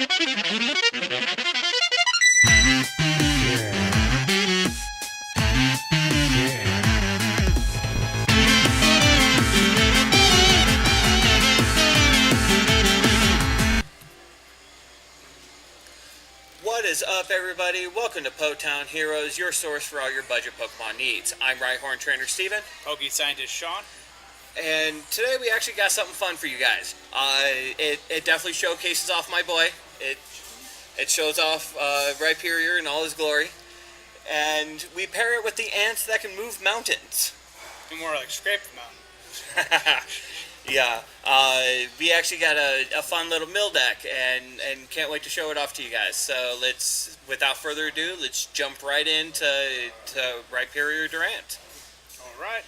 What is up, everybody? Welcome to Potown Heroes, your source for all your budget Pokemon needs. I'm Rhyhorn Trainer Steven. Poke Scientist Sean. And today we actually got something fun for you guys. It definitely showcases off my boy. It shows off Rhyperior in all his glory. And we pair it with the ants that can move mountains. Be more like scrape the mountain. Yeah, we actually got a fun little mill deck, and can't wait to show it off to you guys. So let's, without further ado, let's jump right into Rhyperior and Durant. All right.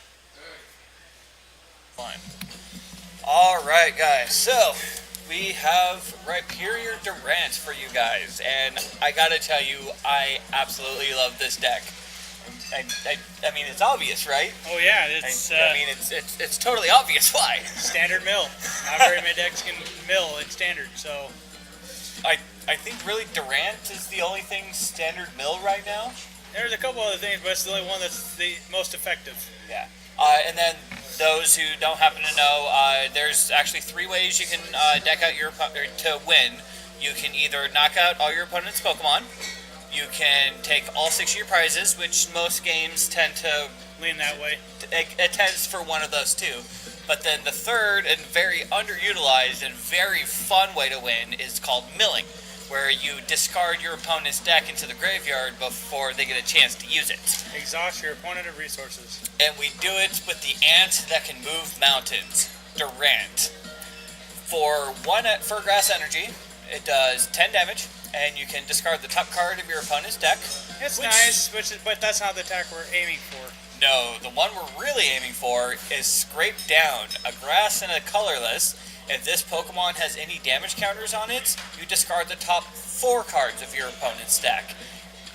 Fine. All right, guys. So we have Rhyperior and Durant for you guys, and I gotta tell you, I absolutely love this deck. I mean, it's obvious, right? Oh yeah, it's. I mean, it's totally obvious why. Standard mill. Not very many decks can mill in standard, so. I think really Durant is the only thing standard mill right now. There's a couple other things, but it's the only one that's the most effective. Yeah. And then those who don't happen to know, there's actually 3 ways you can deck out your opponent to win. You can either knock out all your opponent's Pokemon. You can take all 6 of your prizes, which most games tend to lean that way. It tends for one of those two. But then the third and very underutilized and very fun way to win is called milling, where you discard your opponent's deck into the graveyard before they get a chance to use it. Exhaust your opponent of resources. And we do it with the ant that can move mountains, Durant. For grass energy, it does 10 damage. And you can discard the top card of your opponent's deck. It's nice, but that's not the attack we're aiming for. No, the one we're really aiming for is Scrape Down, a grass and a colorless. If this Pokemon has any damage counters on it, you discard the top 4 cards of your opponent's deck.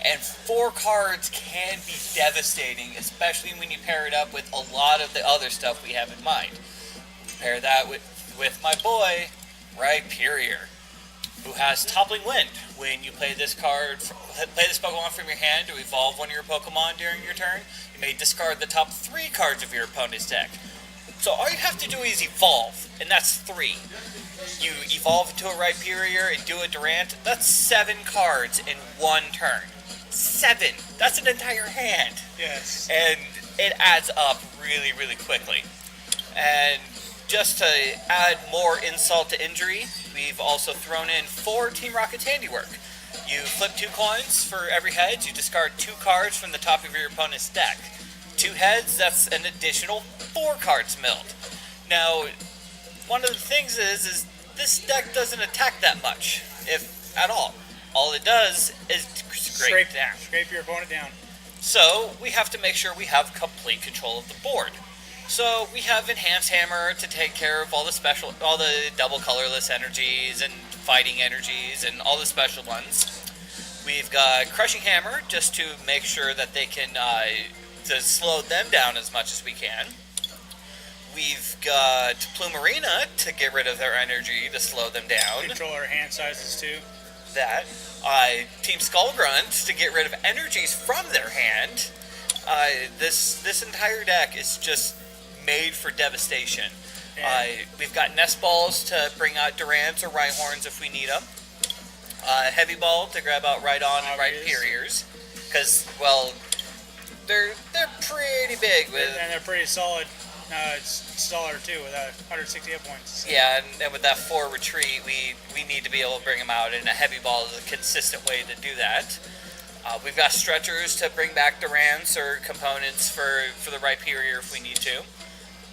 And 4 cards can be devastating, especially when you pair it up with a lot of the other stuff we have in mind. Pair that with my boy, Rhyperior, who has Toppling Wind. When you play this Pokemon from your hand to evolve one of your Pokemon during your turn, you may discard the top 3 cards of your opponent's deck. So all you have to do is evolve, and that's 3. You evolve into a Rhyperior and do a Durant, that's 7 cards in 1 turn. 7! That's an entire hand! Yes. And it adds up really, really quickly. And just to add more insult to injury, we've also thrown in 4 Team Rocket's handiwork. You flip 2 coins for every head, you discard 2 cards from the top of your opponent's deck. 2 heads, that's an additional 4 cards milled. Now, one of the things is this deck doesn't attack that much, if at all. All it does is scrape down. Scrape your opponent down. So, we have to make sure we have complete control of the board. So we have Enhanced Hammer to take care of all the double colorless energies and fighting energies and all the special ones. We've got Crushing Hammer just to make sure that they can to slow them down as much as we can. We've got Plumerina to get rid of their energy to slow them down. Control our hand sizes too. That. Team Skullgrunt to get rid of energies from their hand. This entire deck is just made for devastation. We've got Nest Balls to bring out Durants or Rhyhorns if we need them. Heavy Ball to grab out Rhydon and Rhyperiors, because well, they're pretty big and they're pretty solid. Installer too with 160 hit points. So. Yeah, and with that 4 retreat, we need to be able to bring them out, and a Heavy Ball is a consistent way to do that. We've got Stretchers to bring back Durants or components for the Rhyperior if we need to.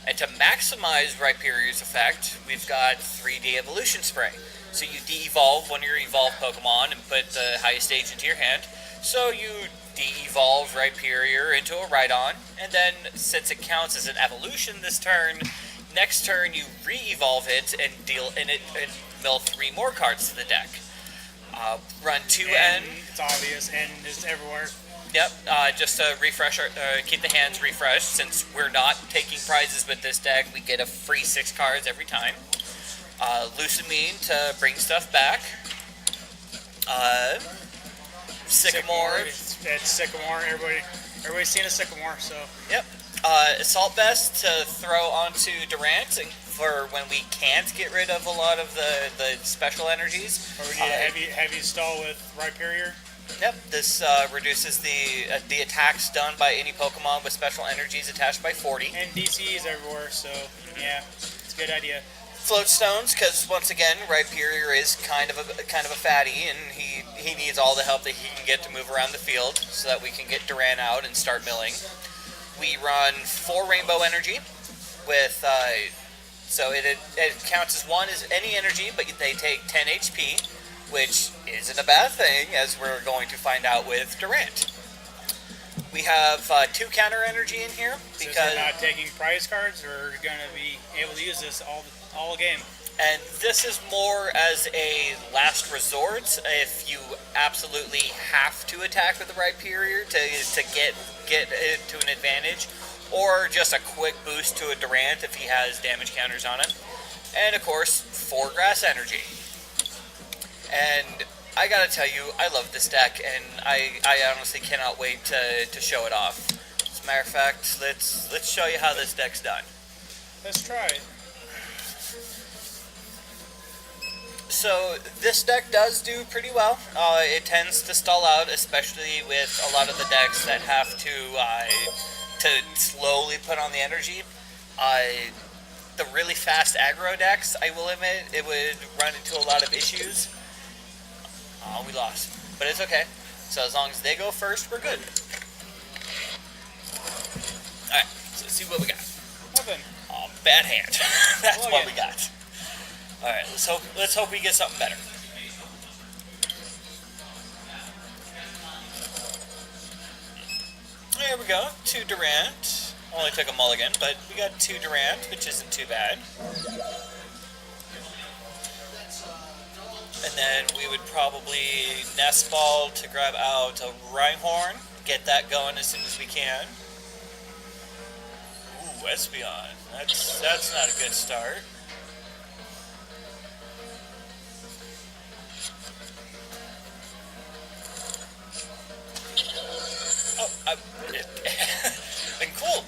And to maximize Rhyperior's effect, we've got 3D Evolution Spray. So you de-evolve one of your evolved Pokemon and put the highest stage into your hand. So you de-evolve Rhyperior into a Rhydon, and then since it counts as an evolution this turn, next turn you re-evolve it and mill 3 more cards to the deck. Run 2 N. It's obvious, N is everywhere. Yep, just to refresh keep the hands refreshed. Since we're not taking prizes with this deck, we get a free 6 cards every time. Lucamine to bring stuff back. Sycamore. It's Sycamore. Everybody's seen a Sycamore, so. Yep. Assault Vest to throw onto Durant for when we can't get rid of a lot of the special energies. Or we need a heavy stall with Rhyperior. Yep. This reduces the attacks done by any Pokemon with special energies attached by 40. And DCs everywhere, so yeah, it's a good idea. Float stones, because once again, Rhyperior is kind of a fatty, and he needs all the help that he can get to move around the field, so that we can get Durant out and start milling. We run 4 Rainbow Energy, with so it counts as 1 as any energy, but they take 10 HP, which isn't a bad thing, as we're going to find out with Durant. We have 2 counter energy in here because we're not taking prize cards. We're going to be able to use this all game. And this is more as a last resort if you absolutely have to attack with the Rhyperior to get to an advantage, or just a quick boost to a Durant if he has damage counters on it. And of course, 4 grass energy. And I gotta tell you, I love this deck, and I honestly cannot wait to show it off. As a matter of fact, let's show you how this deck's done. Let's try it. So this deck does do pretty well. It tends to stall out, especially with a lot of the decks that have to slowly put on the energy. The really fast aggro decks, I will admit, it would run into a lot of issues. Oh, we lost. But it's okay. So as long as they go first, we're good. Alright, so let's see what we got. Nothing. Oh, bad hand. That's Well, what yeah. we got. Alright, let's hope we get something better. There we go. 2 Durant. Only took a mulligan, but we got 2 Durant, which isn't too bad. And then we would probably Nest Ball to grab out a Rhyhorn. Get that going as soon as we can. Ooh, Espeon. That's not a good start. And cool.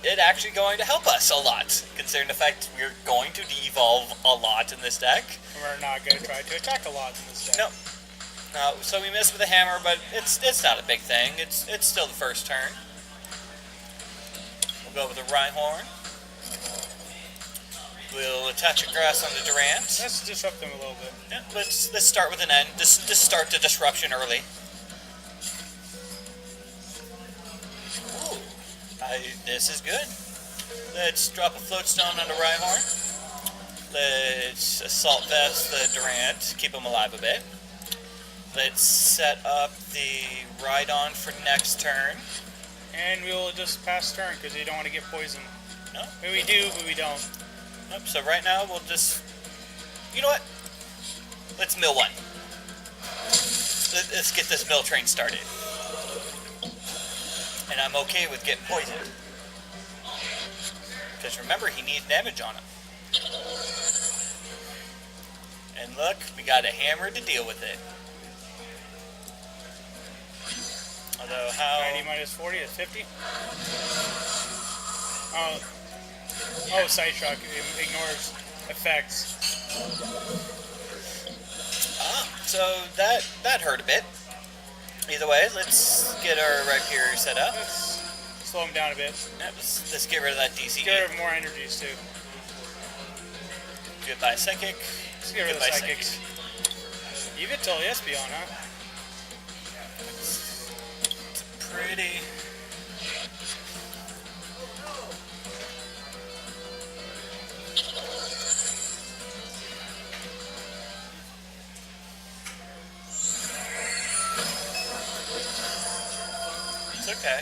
It's actually going to help us a lot, considering the fact we're going to de-evolve a lot in this deck. We're not going to try to attack a lot in this deck. No. So we missed with a hammer, but it's not a big thing. It's still the first turn. We'll go with a Rhyhorn. We'll attach a grass on the Durant. Let's disrupt them a little bit. Yeah, let's start with an end. Just start the disruption early. Ooh, this is good. Let's drop a float stone on the Rhyhorn. Let's assault vest the Durant, keep him alive a bit. Let's set up the Rhydon for next turn. And we'll just pass turn because we don't want to get poisoned. No? Maybe we do, but we don't. Nope, so right now we'll just... You know what? Let's mill one. Let's get this mill train started. And I'm okay with getting poisoned. Because remember, he needs damage on him. And look, we got a hammer to deal with it. Although how... 90 minus 40 is 50. Oh, Side Shock ignores effects. So that hurt a bit. Either way, let's get our Rhyperior set up. Let's slow him down a bit. Yep, let's get rid of that DC. Get rid of more energies too. Goodbye Psychic. Let's get rid of the Psychics. You could tell Espeon, huh? It's pretty... Okay.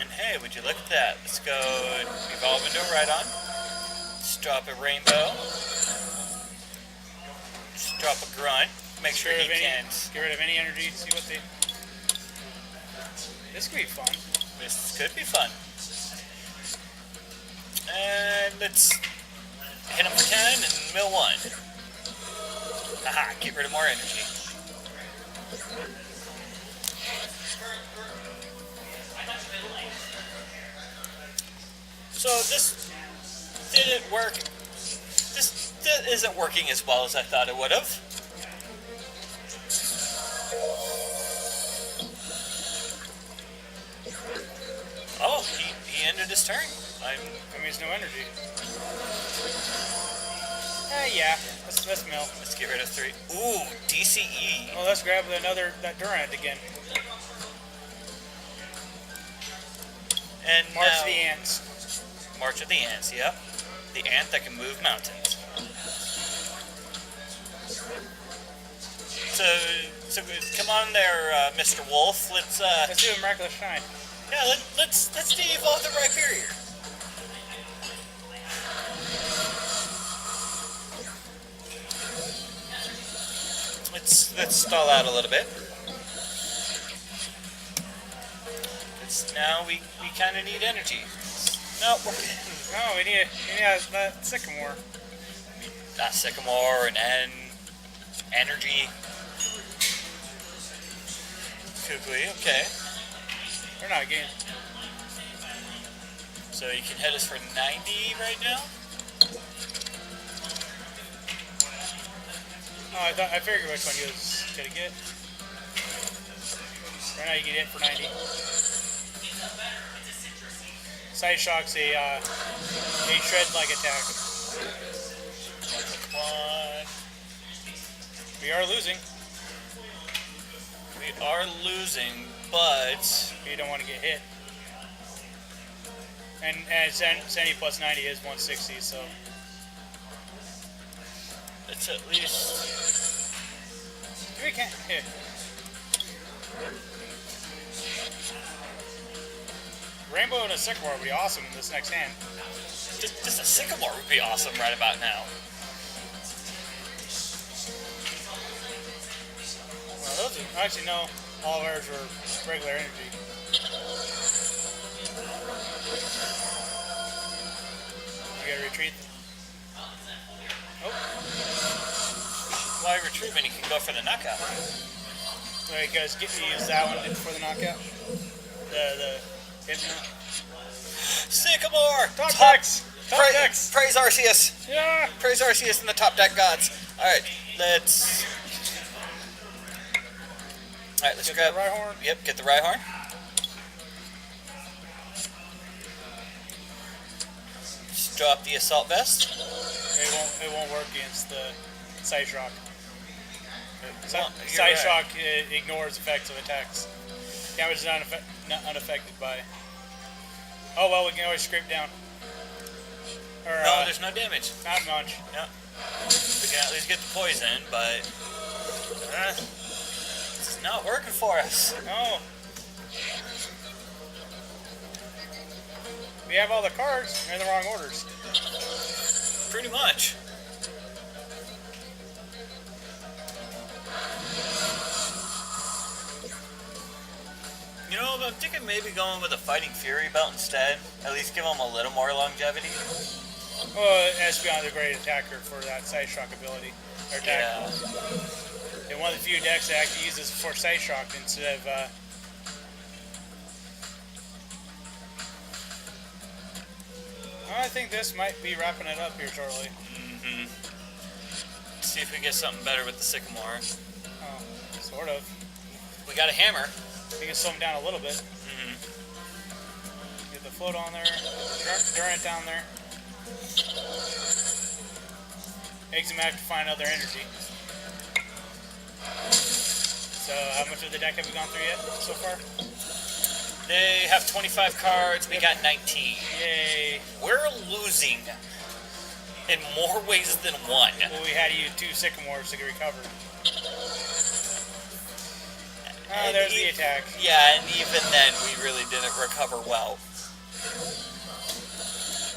And hey, would you look at that? Let's go evolve into a Rhydon. Let's drop a Rainbow. Let's drop a Grunt. Make sure he can't. Get rid of any energy. See what they. This could be fun. This could be fun. And let's hit him for 10 and Mill 1. Haha, get rid of more energy. So this didn't work. This isn't working as well as I thought it would have. Oh, he ended his turn. That means no energy. Yeah. Let's mill. Let's get rid of 3. Ooh, DCE. Well, let's grab that Durant again. And March now, of the Ants. March of the Ants, yep. The ant that can move mountains. So come on there, Mr. Wolf. Let's do a miraculous shine. Yeah, let's de-evolve the Rhyperior. Let's stall out a little bit. Now we kind of need energy. No, we need that Sycamore. Not Sycamore and energy. Kukui, okay. They're not getting. So you can hit us for 90 right now? Oh, I figured which one you was gonna get. Right now you can hit for 90. Side shock's a shred-like attack. Come on. We are losing. We are losing, but You don't want to get hit. And Sandy plus 90 is 160, so it's at least. we can't hit. Rainbow and a Sycamore would be awesome in this next hand. Just a Sycamore would be awesome right about now. Well, those are, actually, no. All of ours were regular energy. You gotta retreat. Oh. Why retreat when you can go for the knockout? Well, you guys use that one for the knockout. The hit now. Sycamore! Top decks! Top decks! Praise Arceus! Yeah! Praise Arceus and the top deck gods. Alright, let's Get grab the Rhyhorn. Yep, get the Rhyhorn. Just drop the assault vest. It won't work against the Side Shock. Well, Side you're Shock ignores effects of attacks. Damage is not unaffected by. Oh well, we can always scrape down. Or, No, there's no damage. Not much. No. We can at least get the poison, but it's not working for us. No. We have all the cards. They're in the wrong orders. Pretty much. You know, I'm thinking maybe going with a Fighting Fury belt instead. At least give them a little more longevity. Well, it has to be on the great attacker for that Side Shock ability. Or attack. Yeah. And one of the few decks that actually uses for Side Shock instead of. I think this might be wrapping it up here shortly. Mm-hmm. See if we get something better with the Sycamore. Oh, sort of. We got a hammer. We can slow him down a little bit. Mm-hmm. Get the float on there. Durant down there. Makes him have to find other energy. So, how much of the deck have we gone through yet so far? They have 25 cards. We got 19. Yay. We're losing in more ways than one. Well, we had to use 2 Sycamores to get recovered. Oh, there's the attack. Yeah, and even then, we really didn't recover well.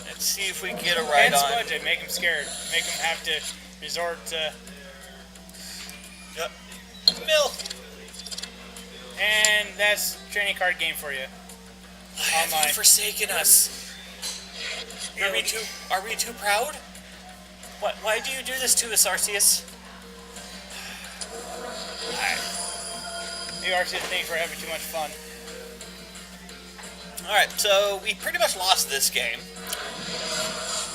Let's see if we can get a ride And on. Spudge it, make him scared. Make him have to resort to... Yep. Mill. And that's training card game for you. Have you Online. forsaken us? Are we too proud? Why do you do this to us, Arceus? Alright. Maybe Arceus thinks we're having too much fun. Alright, so we pretty much lost this game.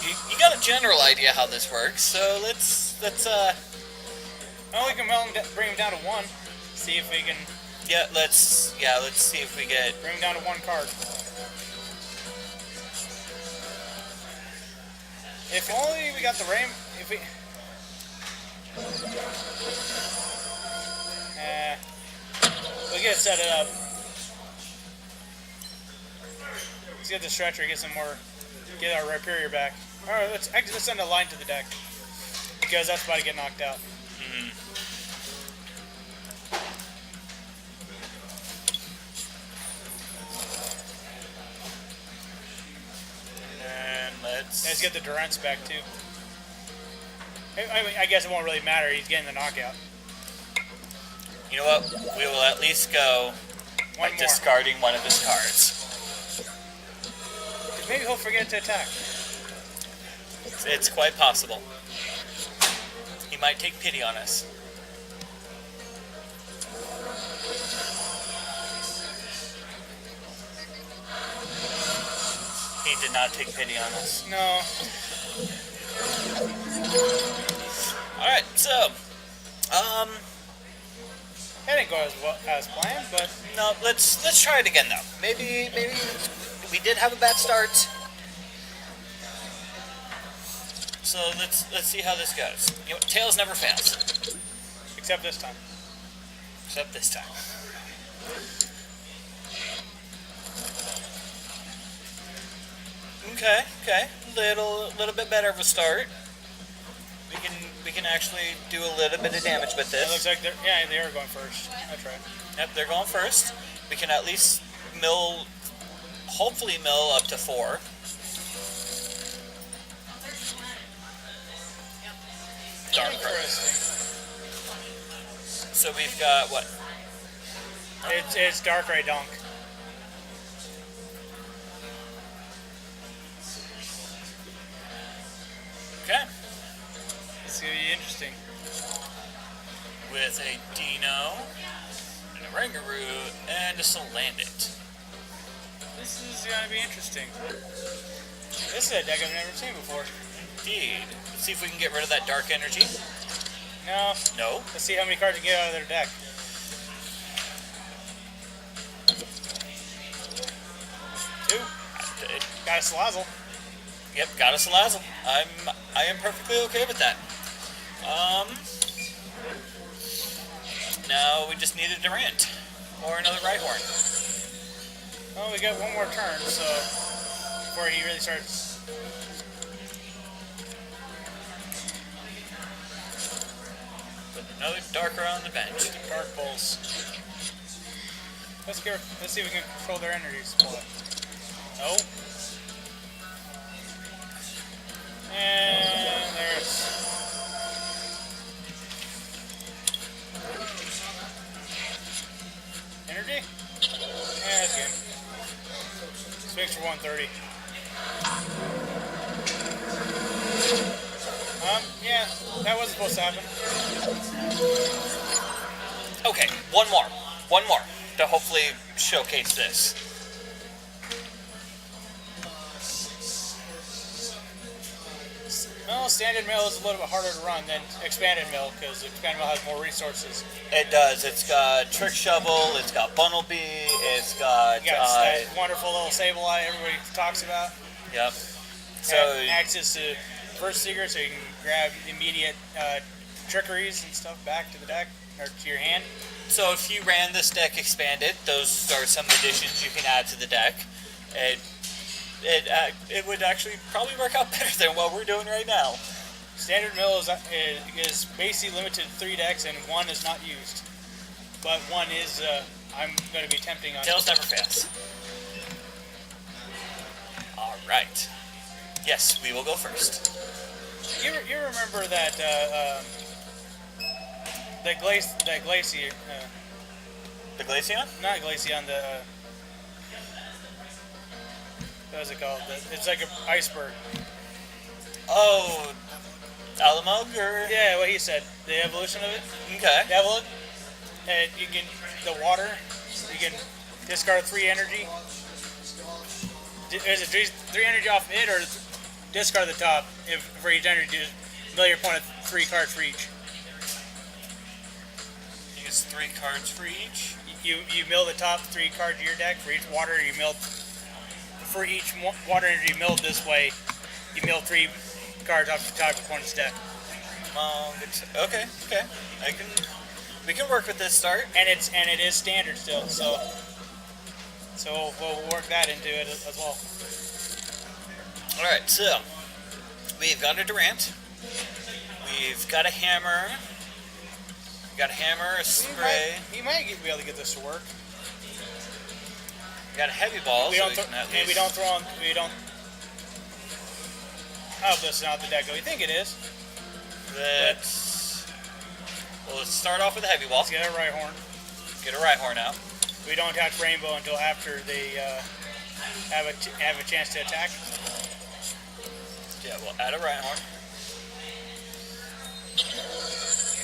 You got a general idea how this works, so let's Oh, we can bring him down to 1. See if we can let's see if we get bring him down to 1 card. If only we got the rain. If we. We'll get it set it up. Let's get the stretcher, get some more, get our Rhyperior back. Alright, let's send a line to the deck. Because that's about to get knocked out. Mm-hmm. And let's get the Durants back too. I guess it won't really matter, he's getting the knockout. You know what? We will at least go by discarding one of his cards. Maybe he'll forget to attack. It's quite possible. He might take pity on us. He did not take pity on us. No. Alright, so that didn't go as planned, but no, let's try it again though. Maybe we did have a bad start. So let's see how this goes. You know, Tails never fails. except this time. Except this time. Okay. Little bit better of a start. We can actually do a little bit of damage with this. It looks like they are going first. That's right. Yep, they're going first. We can at least hopefully mill up to 4. Interesting. So we've got what? It's Darkrai Dunk. Okay. It's gonna be interesting. With a Dino, and a Rangaroo, and a Salandit. This is gonna be interesting. This is a deck I've never seen before. Indeed. Let's see if we can get rid of that dark energy. No. No. Let's see how many cards you get out of their deck. Two. Got a Salazzle. Yep, got a Salazzle. I am perfectly okay with that. Now we just need a Durant or another Rhyhorn. Well, we got one more turn, so before he really starts. Put another Darker on the bench. Dark Pulse. Let's see if we can control their energy supply. No. And there's. Energy? Yeah, that's good. Swings for 130. Yeah, that wasn't supposed to happen. Okay, one more to hopefully showcase this. Well, standard mill is a little bit harder to run than expanded mill because expanded mill has more resources. It does. It's got Trick Shovel. It's got Bunnelby. It's got. You got that wonderful little Sableye everybody talks about. Yep. So access to First Seeker, so you can grab immediate trickeries and stuff back to the deck or to your hand. So if you ran this deck expanded, those are some additions you can add to the deck. It would actually probably work out better than what we're doing right now. Standard mill is basically limited to 3 decks and 1 is not used. But 1 is, I'm going to be tempting on. Tails never fails. Alright. Yes, we will go first. You remember that, the Glaceon? The Glaceon? Not Glaceon, what is it called? It's like an iceberg. Oh, Alamug or Yeah, what he said. The evolution of it. okay. Have a look. And you can the water. You can discard 3 energy. Is it 3 energy off it, or discard the top if for each energy? Mill your opponent 3 cards for each. Use 3 cards for each. You mill the top 3 cards of your deck for each water. You mill for each water energy milled this way. You mill 3 cards off the top of opponent's deck. Okay. We can work with this start. And it is standard still, so we'll work that into it as well. All right, so we've got a Durant. We've got a hammer. We got a hammer, a spray. He might be able to get this to work. We got a heavy ball. We don't so we don't throw on. We don't. I hope this is not the deck that we think it is. Well, let's start off with a heavy ball. Let's get a right horn. Get a right horn out. We don't attach rainbow until after they have a chance to attack. Yeah, we'll add a right horn.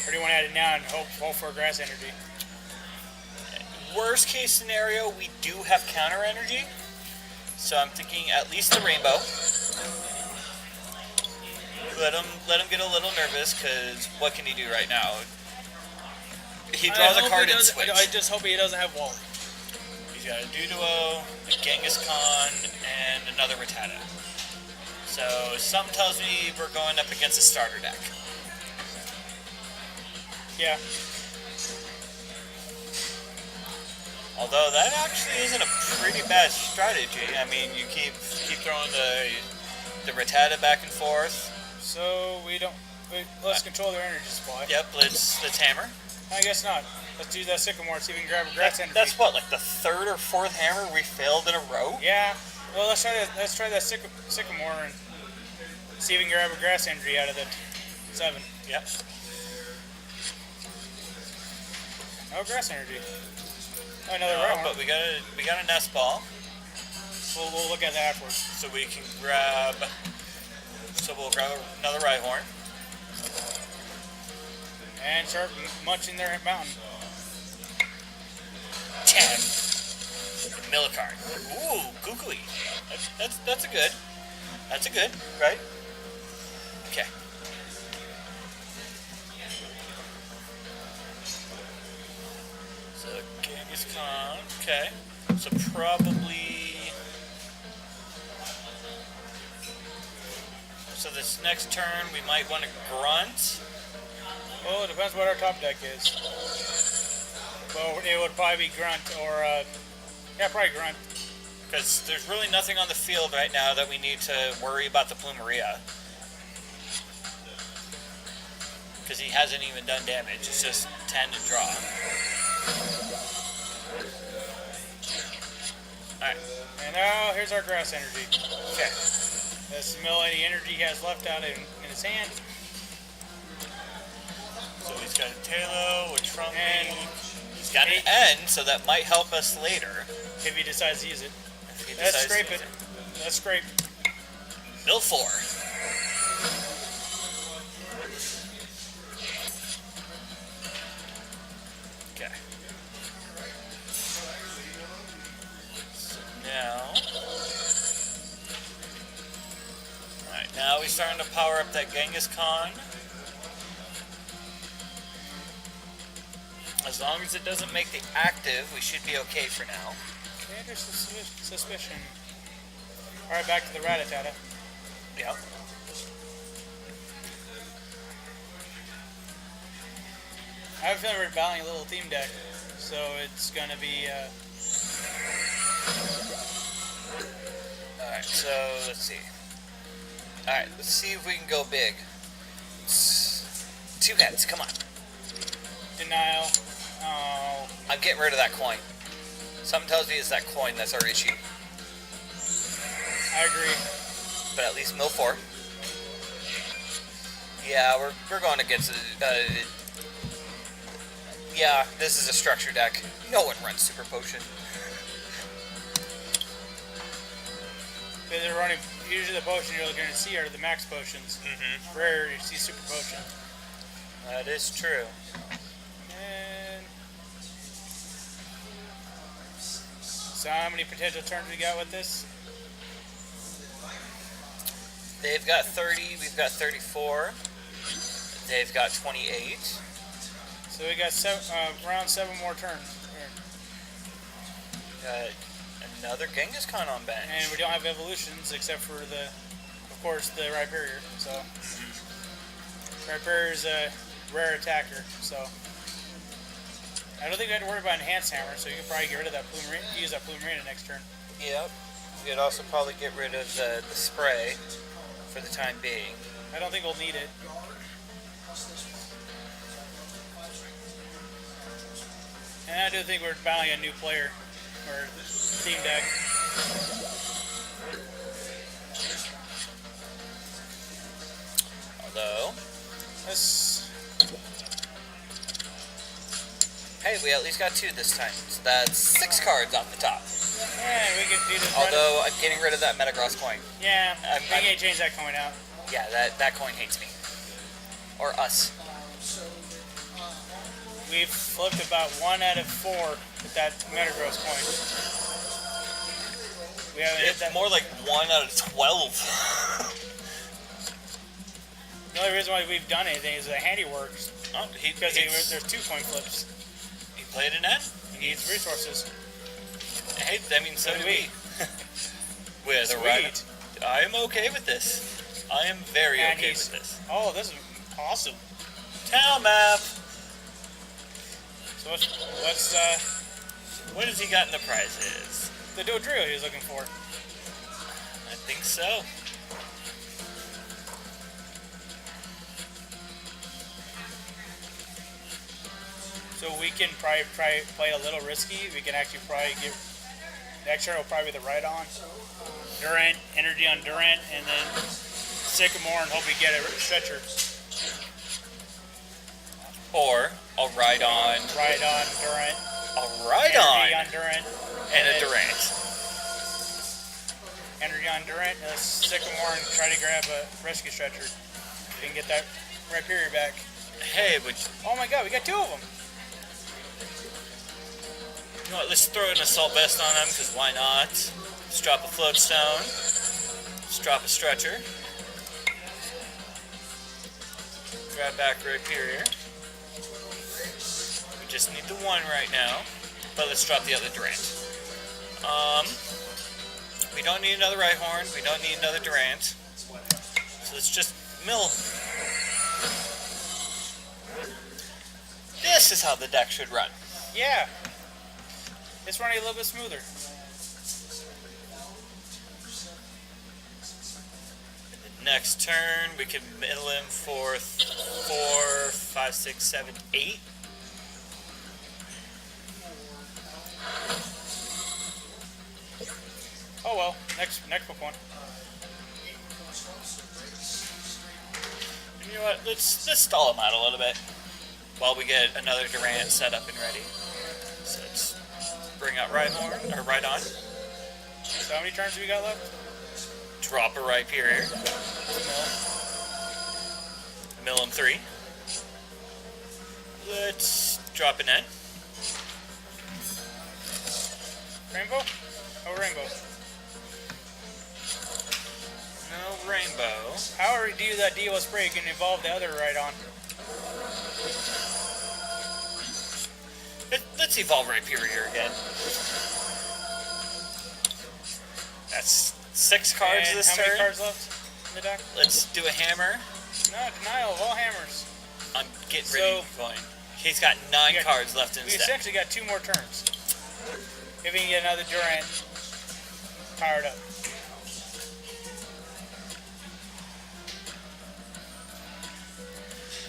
Or do you want to add it now and hope for grass energy? Worst case scenario, we do have counter energy. So I'm thinking at least the rainbow. Let him get a little nervous, because what can he do right now? He draws a card and switch. I just hope he doesn't have Wally. He's got a Duduo, a Genghis Khan, and another Rattata. So something tells me we're going up against a starter deck. Yeah. Although that actually isn't a pretty bad strategy. I mean, you keep throwing the Rattata back and forth. So let's control their energy supply. Yep, let's hammer. I guess not. Let's do that sycamore. See if we can grab a grass energy. That's what, like the 3rd or 4th hammer we failed in a row. Yeah. Well, let's try that sycamore and see if we can grab a grass energy out of the 7. Yep. No grass energy. Oh, another right one. But we got a nest ball. We'll look at that afterwards. So we can grab. So we'll grab another right horn. And start munching their mountain. 10. Mill a card. Ooh, googly. That's a good. That's a good, right? Okay. So Genghis Khan. Okay. So probably. So this next turn we might want to grunt. Well, it depends what our top deck is. Well, it would probably be grunt or probably grunt. Because there's really nothing on the field right now that we need to worry about the Plumeria. Because he hasn't even done damage. It's just 10 to draw. Alright. And now here's our grass energy. Okay. Let's mill any energy he has left out in his hand. So he's got a Talo, a Trump, And he's got an N, so that might help us later. If he decides to use it. If he Let's decides scrape to it. use Let's scrape. Mill 4. Okay. So now. Alright, now we're starting to power up that Genghis Khan. As long as it doesn't make the active, we should be okay for now. Okay, there's suspicion. Alright, back to the Rattata. Yep. I have a feeling we're battling a little team deck, so it's gonna be. Alright, so let's see. Alright, let's see if we can go big. 2 heads, come on. Denial. Oh. I'm getting rid of that coin. Something tells me it's that coin that's our issue. I agree. But at least mill 4. Yeah, we're going against yeah, this is a structure deck. No one runs Super Potion. They're running. usually the potion you're going to see are the max potions. Mm-hmm. Rare, you see super potion. That is true. And so how many potential turns we got with this? They've got 30, we've got 34. They've got 28. So we got around 7 more turns. Got another Genghis-Khan on bench. And we don't have evolutions except for of course, the Rhyperior. So Rhyperior is a rare attacker. So I don't think we have to worry about enhanced hammer. So you can probably get rid of that plume. Use that plume arena next turn. Yep. You could also probably get rid of the spray for the time being. I don't think we'll need it. And I do think we're battling a new player or team deck. Although, Let's. hey, we at least got 2 this time. So that's 6 cards off the top. Yeah, we could do this. Although, I'm getting rid of that Metagross coin. Yeah, I'm- we can't change that coin out. Yeah, that coin hates me. Or us. We've flipped about 1 out of 4 with that Metagross coin. We haven't hit It's that. more like 1 out of 12. The only reason why we've done anything is the handiworks. Oh, Because there's 2 coin flips. he played an end. He needs resources. Hey, I mean, so do we. With a Sweet. right. I am okay with this. I am very And okay he's- with this. Oh, this is awesome. Town map. So what's What has he got in the prizes? the Dodrio he was looking for? I think so. So we can probably play a little risky. We can actually probably get. Next turn will probably be the right on. Durant, energy on Durant, and then Sycamore and hope we get a stretcher. Or I'll ride on. Right on Durant. I'll ride Energy on. on Durant. And a Durant. Energy on Durant, Sycamore, and try to grab a rescue stretcher. We can get that Rhyperior back. Hey, but Oh my god, we got 2 of them. you know what? Let's throw an assault vest on him, because why not? Let's drop a floatstone. Let's drop a stretcher. Grab back Rhyperior. We just need the 1 right now. But let's drop the other Durant. We don't need another Rhyhorn. We don't need another Durant. So let's just mill. This is how the deck should run. Yeah. It's running a little bit smoother. Next turn, we can middle him for 4, 5, 6, 7, 8. Oh well, next book one. You know what? Let's stall him out a little bit while we get another Durant set up and ready. So let's bring out Rhyhorn, or Rhydon. So how many turns do we got left? Drop a Rhyperior. Mill him 3. Let's drop an N. Rainbow? Oh, rainbow. No rainbow. However, you do that DO spray, you can evolve the other right on. Let's evolve Rhyperior again. That's 6 cards And this how turn. many cards left in the deck? Let's do a hammer. No, denial of all hammers. I'm getting ready to coin. He's got 9 cards left in We his deck. essentially got 2 more turns. If we can get another Durant powered up.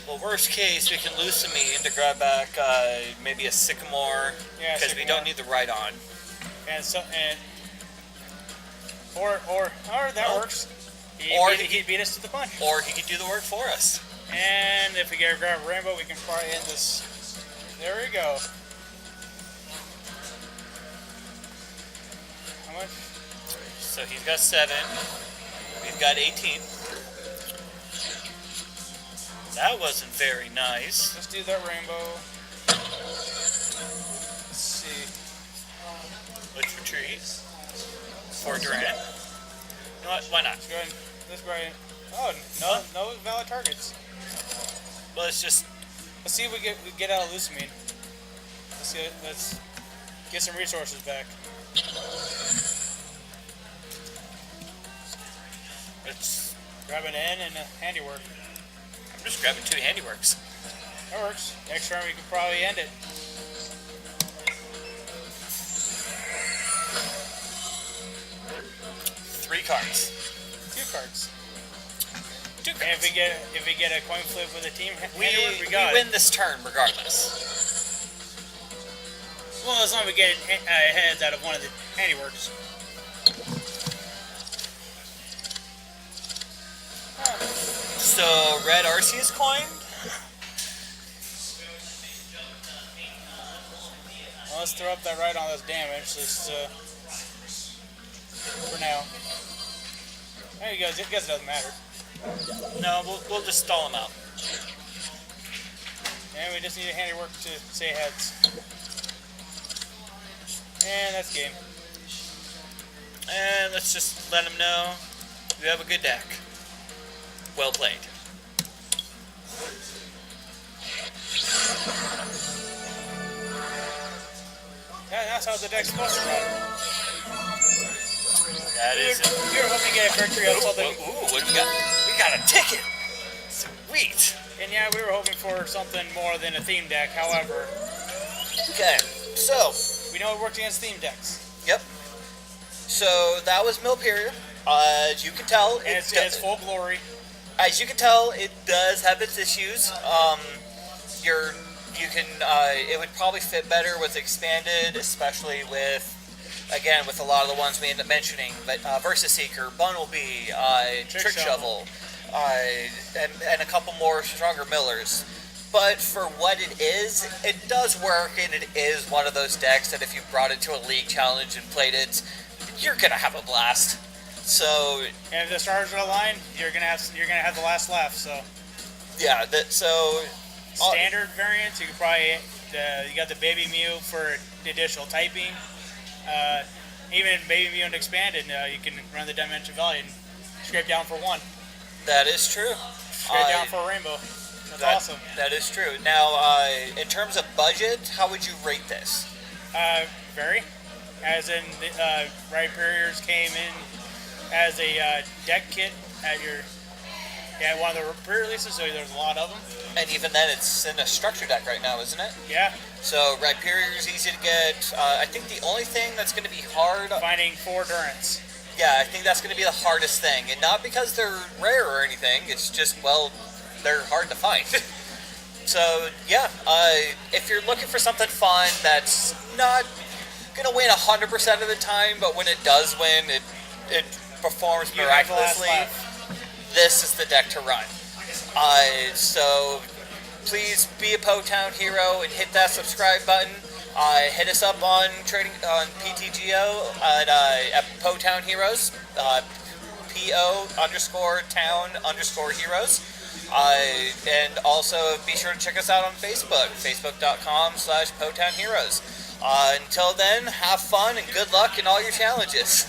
Well, worst case, we can lose some mean to grab back maybe a Sycamore, Yeah, because we Sycamore. don't need the Rhydon. Or that Oh. works. Or He beat us to the punch. Or he could do the work for us. And if we get grab a rainbow, we can probably end this. There we go. How much? So he's got 7. got 18. That wasn't very nice. Let's do that rainbow. Let's see. Let's retreat. For Durant. You know what? Why not? Let's go ahead. Let's go ahead. Oh, no valid targets. Well, let's just... Let's see if we get out of Lucamine. Let's get some resources back. Let's grab an N and a handiwork. I'm just grabbing 2 handiworks. That works. Next turn we could probably end it. Three cards. 2 cards. 2 cards. And if we get a coin flip with a team we got win this turn regardless. Well, as long as we get heads out of one of the handiworks. So red Arceus coin. Well, let's throw up that right on this damage. Just for now. There you go. I guess it doesn't matter. No, we'll just stall him out. And we just need a handiwork to say heads. And that's game. And let's just let him know you have a good deck. Well played. Yeah, that's how the deck's supposed to run. That is it. We were hoping to get a victory of something. Ooh, what do we got? We got a ticket! Sweet! And yeah, we were hoping for something more than a theme deck. However, Okay, so... we know it works against theme decks. Yep. So that was Rhyperior. As you can tell, And it's full glory. As you can tell, it does have its issues. It would probably fit better with expanded, especially with a lot of the ones we end up mentioning. But Versus Seeker, Bumblebee, Trick Shovel, and a couple more stronger millers. But for what it does work, and it is one of those decks that if you brought it to a league challenge and played it, you're gonna have a blast. So, and if the stars are aligned, you're gonna have the last laugh. So yeah, standard variants, you could probably you got the Baby Mew for the additional typing. Even Baby Mew and expanded, you can run the Dimension Valley and scrape down for 1. That is true. Scrape down for a rainbow. That's awesome. That is true. Now, in terms of budget, how would you rate this? Very. As in, Rhyperiors came in as a deck kit at one of the pre-releases, so there's a lot of them. And even then, it's in a structure deck right now, isn't it? Yeah. So Rhyperior is easy to get. I think the only thing that's going to be hard... finding 4 Durants. Yeah, I think that's going to be the hardest thing. And not because they're rare or anything, it's just, well, they're hard to find. So, yeah, if you're looking for something fun that's not going to win 100% of the time, but when it does win, it performs miraculously, this is the deck to run. So please be a Po-Town hero and hit that subscribe button. Hit us up on PTGO at Po-Town Heroes, PO_town_heroes. And also be sure to check us out on Facebook, facebook.com/PoTownHeroes. Until then, have fun and good luck in all your challenges.